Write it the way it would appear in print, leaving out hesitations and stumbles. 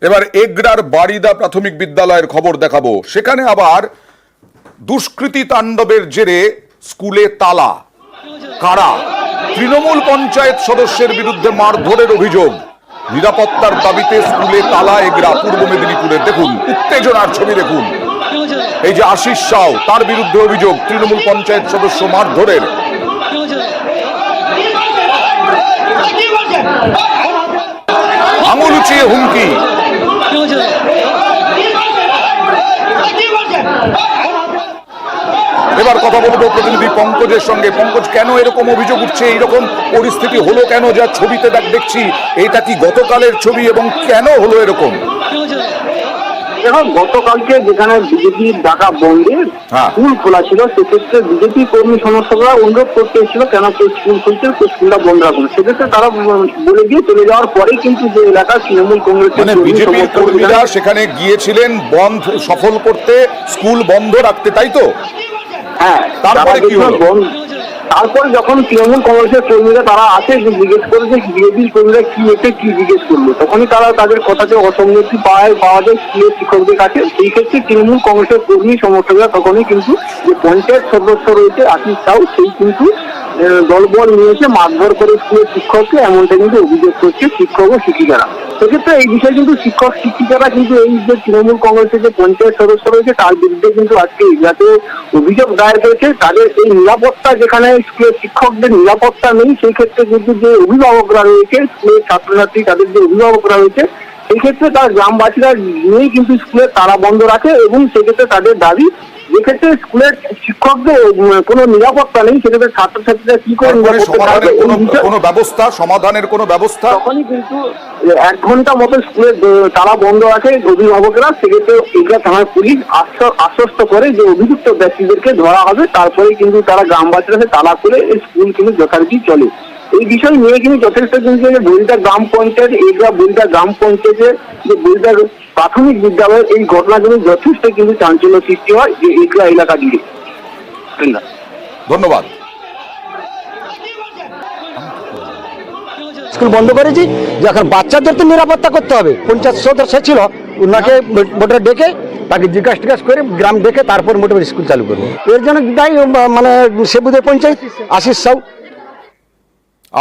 এবার এগরার বারিদা প্রাথমিক বিদ্যালয়ের খবর দেখাবো। সেখানে আবার দুষ্কৃতী তাণ্ডবের জেরে স্কুলে তালা। কারা? তৃণমূল পঞ্চায়েত সদস্যের বিরুদ্ধে মারধরের অভিযোগ। নিরাপত্তার দাবিতে স্কুলে তালা এগরা, পূর্ব মেদিনীপুরে। দেখুন উত্তেজনার ছবি দেখুন। এই যে আশিস সাউ, তার বিরুদ্ধে অভিযোগ তৃণমূল পঞ্চায়েত সদস্য মারধরের। আঙুল উঁচিয়ে হুমকি। এবার কথা বলবো প্রতিনিধি পঙ্কজের সঙ্গে। পঙ্কজ, কেন এরকম অভিযোগ উঠছে? এইরকম পরিস্থিতি হলো কেন? যা ছবিতে দেখছি, এটা কি গতকালের ছবি এবং কেন হলো এরকম? এখন গতকালকে যেখানে বিজেপির ডাকা বন্ধের স্কুল খোলা ছিল, সেক্ষেত্রে বিজেপি কর্মী সমর্থকরা অনুরোধ করতে এসেছিল কেন স্কুল খুলছে, স্কুলটা বন্ধ রাখুন। সেক্ষেত্রে তারা বলে দিয়ে চলে যাওয়ার পরেই কিন্তু যে এলাকার তৃণমূল কংগ্রেসের বিজেপির কর্মীরা সেখানে গিয়েছিলেন বন্ধ সফল করতে, স্কুল বন্ধ রাখতে, তাই তো? হ্যাঁ, তারপরে কি হলো? তারপরে যখন তৃণমূল কংগ্রেসের কর্মীরা তারা আসে, জিজ্ঞেস করে যে বিজেপির কর্মীরা কি এতে কি জিজ্ঞেস করলো, তখনই তারা তাদের কথাতে অসঙ্গতি পাওয়া যায় স্কুলের শিক্ষকদের কাছে। সেই ক্ষেত্রে তৃণমূল কংগ্রেসের কর্মী সমর্থকরা তখনই কিন্তু যে পঞ্চায়েত সদস্য রয়েছে আশিস সাউ, সেই কিন্তু দলবল নিয়েছে মারধর করে স্কুলের শিক্ষককে, এমনটা কিন্তু অভিযোগ করছে শিক্ষক ও শিক্ষিকারা। সেক্ষেত্রে এই বিষয়ে কিন্তু শিক্ষক শিক্ষিকারা কিন্তু এই যে তৃণমূল কংগ্রেসের যে পঞ্চায়েত সদস্য রয়েছে তার বিরুদ্ধে কিন্তু আজকে যাতে অভিযোগ দায়ের করেছে। তাদের এই নিরাপত্তা, যেখানে স্কুলের শিক্ষকদের নিরাপত্তা নেই, সেই ক্ষেত্রে কিন্তু যে অভিভাবকরা রয়েছে, স্কুলের ছাত্রছাত্রী তাদের যে অভিভাবকরা রয়েছে, সেই ক্ষেত্রে তার গ্রামবাসীরা নিয়েই কিন্তু স্কুলের তালা বন্ধ রাখে এবং সেক্ষেত্রে তাদের দাবি, যেক্ষেত্রে স্কুলের শিক্ষকদের কোনো নিরাপত্তা নেই, সেক্ষেত্রে ছাত্রছাত্রীরা কি করে কোনো ব্যবস্থা সমাধানের কোনো ব্যবস্থা। তখনই কিন্তু 1 ঘন্টা মতো স্কুলের তালা বন্ধ রাখে অভিভাবকরা। সেক্ষেত্রে এগুলা থানার পুলিশ আশ্বস্ত করে যে অভিযুক্ত ব্যক্তিদেরকে ধরা হবে, তারপরে কিন্তু তারা গ্রামবাসীরা তালা খুলে এই স্কুল কিন্তু যথারীতি চলে। এই বিষয় নিয়ে কিন্তু যথেষ্ট কিন্তু বলিদা গ্রাম পঞ্চায়েত, এইগুলা বলিদা গ্রাম পঞ্চায়েতের যে বলিদা প্রাথমিক বিদ্যালয়ের এই ঘটনাগুলো যথেষ্ট কিন্তু চাঞ্চল্য সৃষ্টি হয় যে এইগুলা এলাকা দিয়ে। ধন্যবাদ। স্কুল বন্ধ করেছি যে এখন বাচ্চাদের তো নিরাপত্তা করতে হবে। পঞ্চায়েত সদস্য ছিল, ওনাকে ভোটার ডেকে তাকে জিজ্ঞাসা করে গ্রাম ডেকে তারপর মোটামুটি স্কুল চালু করবো। এর জন্য দায়ী মানে সেবুদের পঞ্চায়েত আশিস সাউ।